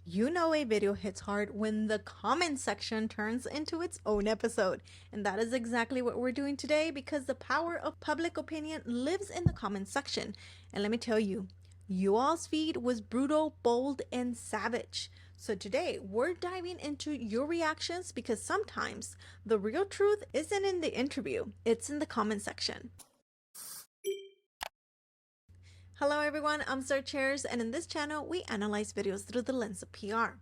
You know a video hits hard when the comment section turns into its own episode. And that is exactly what we're doing today because the power of public opinion lives in the comment section. And let me tell you, you all's feed was brutal, bold, and savage. So today we're diving into your reactions because sometimes the real truth isn't in the interview, it's in the comment section. Hello everyone, I'm Sir Chairs, and in this channel we analyze videos through the lens of PR.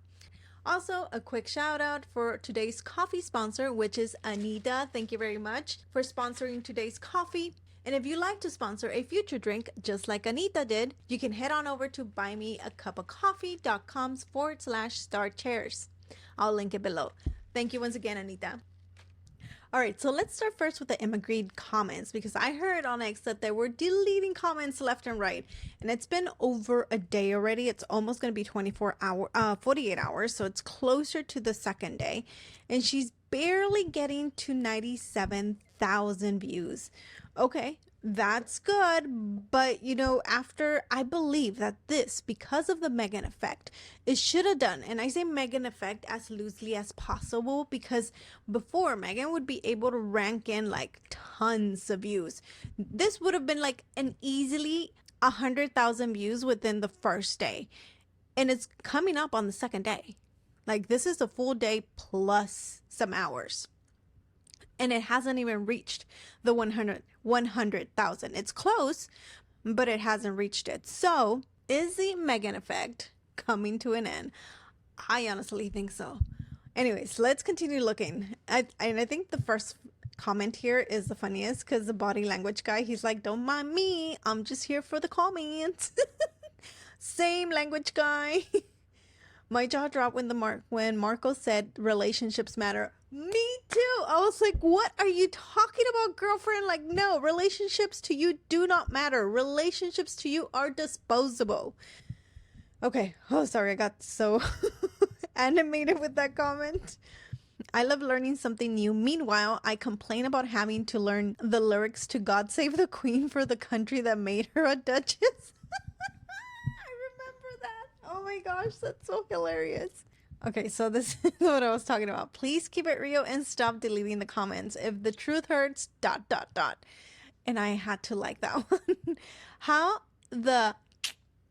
Also, a quick shout out for today's coffee sponsor, which is Anita. Thank you very much for sponsoring today's coffee. And if you'd like to sponsor a future drink, just like Anita did, you can head on over to buymeacupofcoffee.com/starchairs. I'll link it below. Thank you once again, Anita. All right, so let's start first with the Emma Grede comments because I heard on X that they were deleting comments left and right, and it's been over a day already. It's almost going to be 48 hours, so it's closer to the second day, and she's barely getting to 97,000 views. Okay, that's good, but after I believe that this, because of the Meghan effect, it should have done, and I say Meghan effect as loosely as possible because before Meghan would be able to rank in like tons of views. This would have been like an easily 100,000 views within the first day, and it's coming up on the second day. Like this is a full day plus some hours. And it hasn't even reached the 100,000. It's close, but it hasn't reached it. So is the Meghan effect coming to an end? I honestly think so. Anyways, let's continue looking. I think the first comment here is the funniest because the body language guy, he's like, don't mind me. I'm just here for the comments. Same language guy. My jaw dropped when Markle said relationships matter. Me too. I was like, what are you talking about, girlfriend? Like, no, relationships to you do not matter. Relationships to you are disposable. Okay. Oh, sorry. I got so animated with that comment. I love learning something new. Meanwhile, I complain about having to learn the lyrics to God Save the Queen for the country that made her a duchess. Oh my gosh, that's so hilarious. Okay, so this is what I was talking about. Please keep it real and stop deleting the comments. If the truth hurts, ... And I had to like that one. How the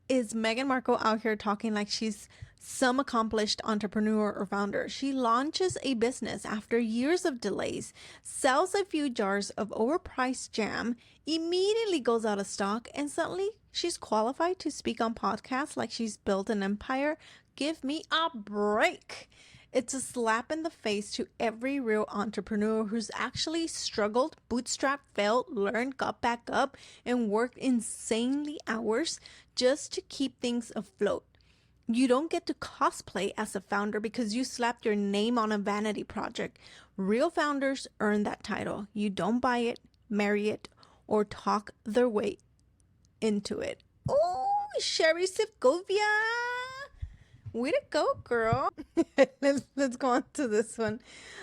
is Meghan Markle out here talking like she's some accomplished entrepreneur or founder? She launches a business after years of delays, sells a few jars of overpriced jam, immediately goes out of stock, and suddenly she's qualified to speak on podcasts like she's built an empire. Give me a break. It's a slap in the face to every real entrepreneur who's actually struggled, bootstrapped, failed, learned, got back up, and worked insanely hours just to keep things afloat. You don't get to cosplay as a founder because you slapped your name on a vanity project. Real founders earn that title. You don't buy it, marry it, or talk their way into it. Oh, Sherry Sifgovia. Way to go, girl. Let's go on to this one.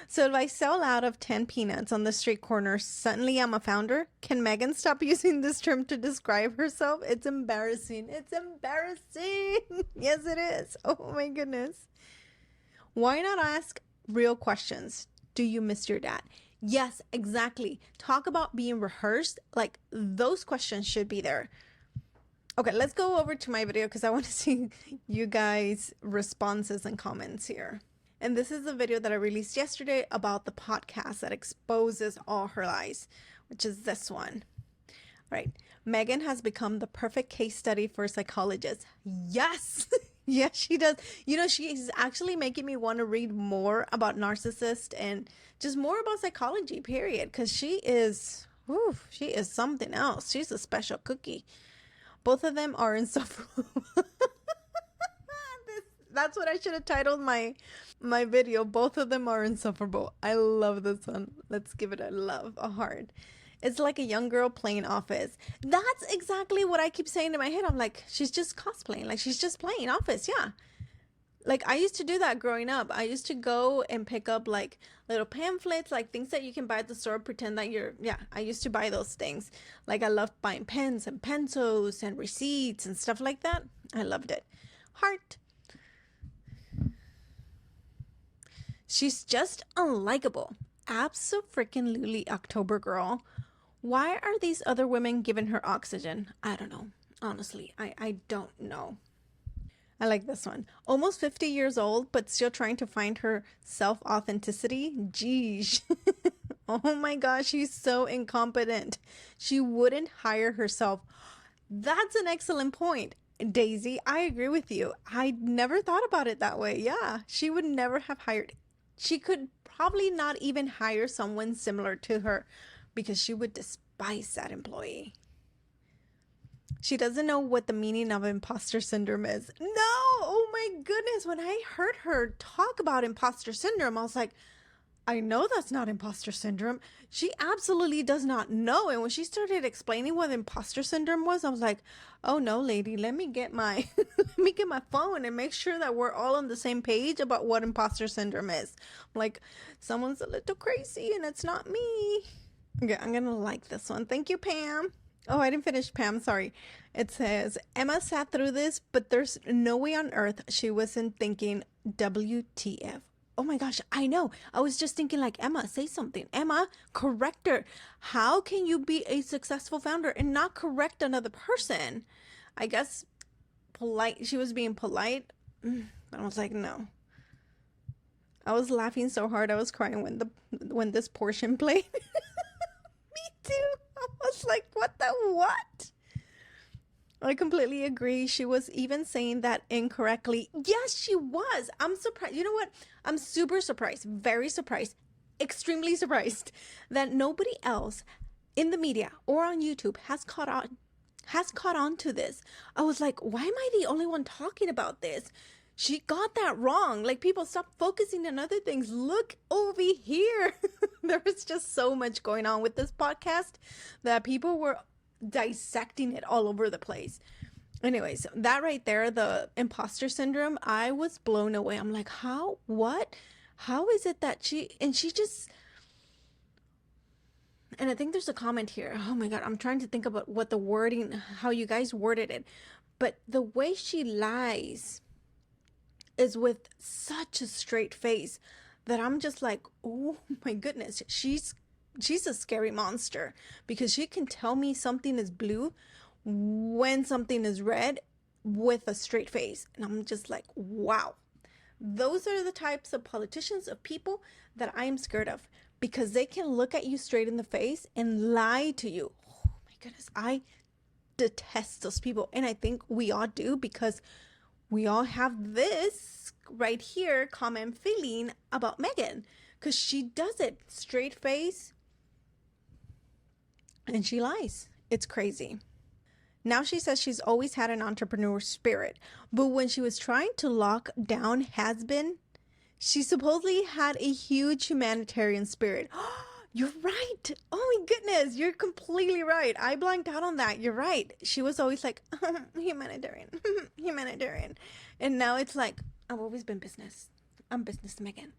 So if I sell out of 10 peanuts on the street corner, suddenly I'm a founder? Can Meghan stop using this term to describe herself? It's embarrassing. It's embarrassing. Yes, it is. Oh my goodness. Why not ask real questions? Do you miss your dad? Yes, exactly. Talk about being rehearsed. Like those questions should be there. Okay, let's go over to my video because I want to see you guys' responses and comments here. And this is the video that I released yesterday about the podcast that exposes all her lies, which is this one. Right. Meghan has become the perfect case study for psychologists. Yes. Yes, she does. She's actually making me want to read more about narcissists and just more about psychology, period. Because she is something else. She's a special cookie. Both of them are insufferable. That's what I should have titled my video. Both of them are insufferable. I love this one. Let's give it a heart. It's like a young girl playing Office. That's exactly what I keep saying in my head. I'm like, she's just cosplaying. Like, she's just playing Office. Yeah. Like, I used to do that growing up. I used to go and pick up like little pamphlets, like things that you can buy at the store, pretend that I used to buy those things. Like, I loved buying pens and pencils and receipts and stuff like that. I loved it. Heart. She's just unlikable. Abso-freaking-lutely October girl. Why are these other women giving her oxygen? I don't know. Honestly, I don't know. I like this one. Almost 50 years old, but still trying to find her self-authenticity. Geez. Oh my gosh, she's so incompetent. She wouldn't hire herself. That's an excellent point, Daisy. I agree with you. I never thought about it that way. Yeah, she would never have hired. She could probably not even hire someone similar to her because she would despise that employee. She doesn't know what the meaning of imposter syndrome is. No! Oh my goodness. When I heard her talk about imposter syndrome, I was like, I know that's not imposter syndrome. She absolutely does not know. And when she started explaining what imposter syndrome was, I was like, oh no, lady, let me get my let me get my phone and make sure that we're all on the same page about what imposter syndrome is. I'm like, someone's a little crazy and it's not me. Okay, I'm gonna like this one. Thank you, Pam. Oh, I didn't finish, Pam. Sorry. It says, Emma sat through this, but there's no way on earth she wasn't thinking WTF. Oh my gosh, I know. I was just thinking like, Emma, say something. Emma, correct her. How can you be a successful founder and not correct another person? I guess polite. She was being polite. I was like, no. I was laughing so hard I was crying when this portion played. Me too. I was like, what the what? I completely agree. She was even saying that incorrectly. Yes, she was. I'm surprised. You know what? I'm super surprised. Very surprised. Extremely surprised that nobody else in the media or on YouTube has caught on to this. I was like, why am I the only one talking about this? She got that wrong. Like, people, stop focusing on other things. Look over here. There was just so much going on with this podcast that people were dissecting it all over the place. Anyways, that right there, the imposter syndrome, I was blown away. I'm like, how is it that she just, and I think there's a comment here. Oh my God, I'm trying to think about what the wording, how you guys worded it. But the way she lies is with such a straight face that I'm just like, oh my goodness, she's a scary monster, because she can tell me something is blue when something is red with a straight face. And I'm just like, wow. Those are the types of politicians, of people that I'm scared of, because they can look at you straight in the face and lie to you. Oh my goodness. I detest those people. And I think we all do, because we all have this right here common feeling about Meghan, because she does it straight face and she lies. It's crazy. Now she says she's always had an entrepreneur spirit, but when she was trying to lock down Has-Been, she supposedly had a huge humanitarian spirit. You're right. Oh my goodness. You're completely right. I blanked out on that. You're right. She was always like, humanitarian, humanitarian. And now it's like, I've always been business. I'm business Meghan.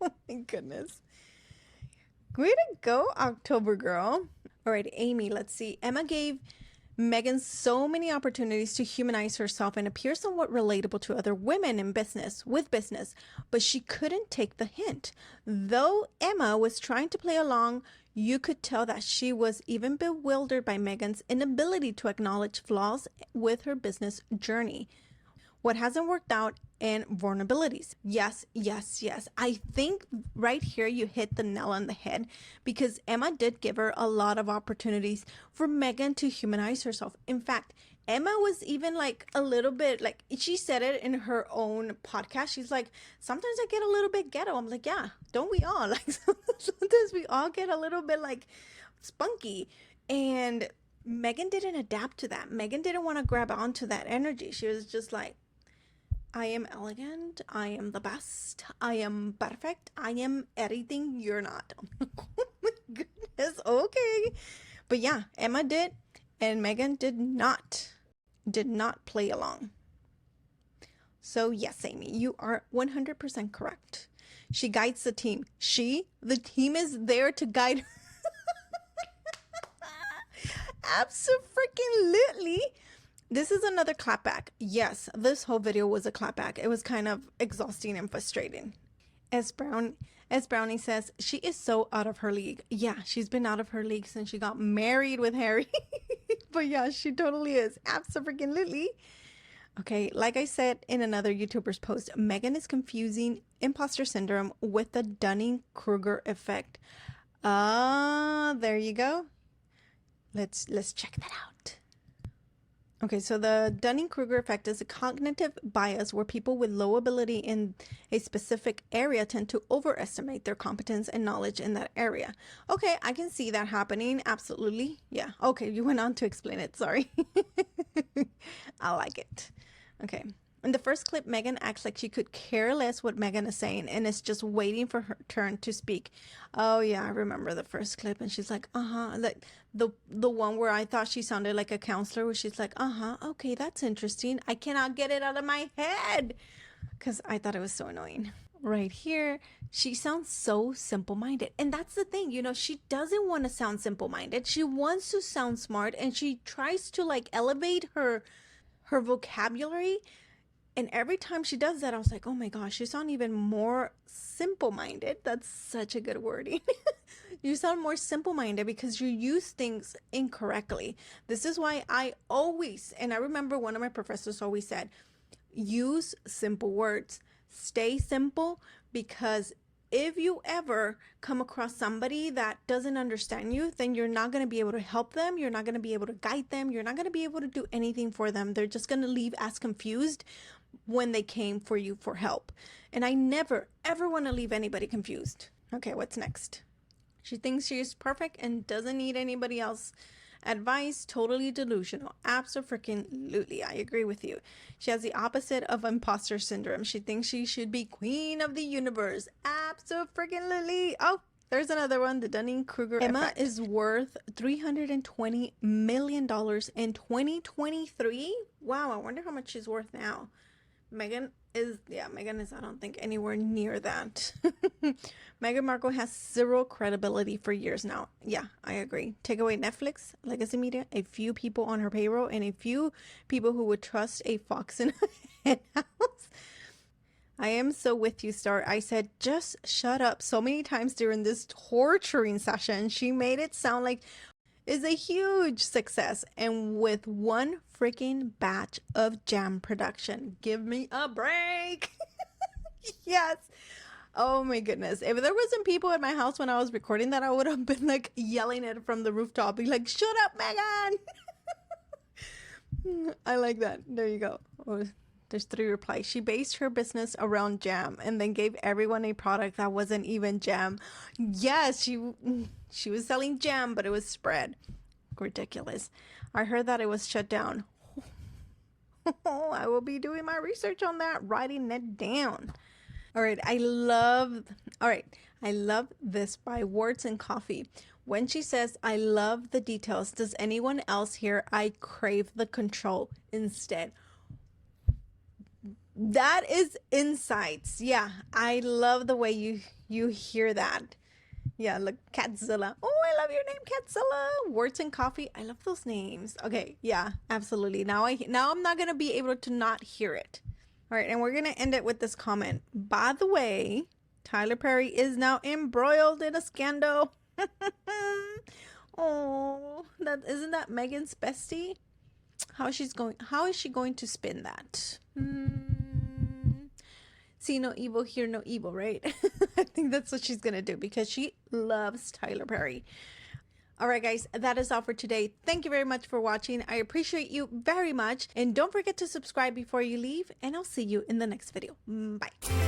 Oh my goodness. Way to go, October girl. All right, Amy, let's see. Emma gave Meghan so many opportunities to humanize herself and appear somewhat relatable to other women in business, but she couldn't take the hint. Though Emma was trying to play along, you could tell that she was even bewildered by Meghan's inability to acknowledge flaws with her business journey, what hasn't worked out, and vulnerabilities. Yes. I think right here you hit the nail on the head, because Emma did give her a lot of opportunities for Meghan to humanize herself. In fact, Emma was even like a little bit, like, she said it in her own podcast. She's like, sometimes I get a little bit ghetto. I'm like, yeah, don't we all? Like, sometimes we all get a little bit like spunky. And Meghan didn't adapt to that. Meghan didn't want to grab onto that energy. She was just like, I am elegant. I am the best. I am perfect. I am everything you're not. Oh my goodness. Okay. But yeah, Emma did, and Meghan did not play along. So yes, Amy, you are 100% correct. She guides the team. The team is there to guide her. Abso-freaking-lutely. This is another clapback. Yes, this whole video was a clapback. It was kind of exhausting and frustrating. S. Brownie says, she is so out of her league. Yeah, she's been out of her league since she got married with Harry. But yeah, she totally is. Absolutely. Okay, like I said in another YouTuber's post, Meghan is confusing imposter syndrome with the Dunning-Kruger effect. There you go. Let's check that out. Okay, so the Dunning-Kruger effect is a cognitive bias where people with low ability in a specific area tend to overestimate their competence and knowledge in that area. Okay, I can see that happening. Absolutely. Yeah. Okay, you went on to explain it. Sorry. I like it. Okay. In the first clip, Meghan acts like she could care less what Meghan is saying and is just waiting for her turn to speak. Oh yeah, I remember the first clip, and she's like, like the one where I thought she sounded like a counselor, where she's like, okay, that's interesting. I cannot get it out of my head because I thought it was so annoying. Right here, she sounds so simple-minded, and that's the thing, you know, she doesn't want to sound simple-minded. She wants to sound smart, and she tries to like elevate her vocabulary. And every time she does that, I was like, oh my gosh, you sound even more simple-minded. That's such a good wording. You sound more simple-minded because you use things incorrectly. This is why I always, and I remember one of my professors always said, use simple words. Stay simple, because if you ever come across somebody that doesn't understand you, then you're not going to be able to help them. You're not going to be able to guide them. You're not going to be able to do anything for them. They're just going to leave as confused when they came for you for help. And I never, ever want to leave anybody confused. Okay, what's next? She thinks she is perfect and doesn't need anybody else. Advice, totally delusional. Absolutely, I agree with you. She has the opposite of imposter syndrome. She thinks she should be queen of the universe. Absolutely. Oh, there's another one, the Dunning-Kruger effect. Emma is worth $320 million in 2023. Wow, I wonder how much she's worth now. Meghan is, I don't think, anywhere near that. Meghan Markle has zero credibility for years now. Yeah, I agree. Take away Netflix, legacy media, a few people on her payroll, and a few people who would trust a fox in a hen house. I am so with you, Star. I said, just shut up so many times during this torturing session. She made it sound like is a huge success, and with one freaking batch of jam production. Give me a break. Yes. Oh my goodness. If there wasn't people at my house when I was recording that, I would have been like yelling it from the rooftop, be like, shut up, Meghan. I like that. There you go. Oh, there's 3 replies. She based her business around jam and then gave everyone a product that wasn't even jam. Yes, she was selling jam, but it was spread. Ridiculous. I heard that it was shut down. I will be doing my research on that, writing it down. All right, I love this by Words and Coffee. When she says, I love the details, does anyone else hear I crave the control instead? That is insights. Yeah, I love the way you hear that. Yeah, look, Catzilla. Oh, I love your name, Catzilla. Words and Coffee. I love those names. Okay, yeah, absolutely. Now I'm not gonna be able to not hear it. All right, and we're gonna end it with this comment. By the way, Tyler Perry is now embroiled in a scandal. Oh, isn't that Meghan's bestie? How is she going to spin that? See no evil, hear no evil, right? I think that's what she's gonna do because she loves Tyler Perry. All right, guys, that is all for today. Thank you very much for watching. I appreciate you very much. And don't forget to subscribe before you leave, and I'll see you in the next video. Bye.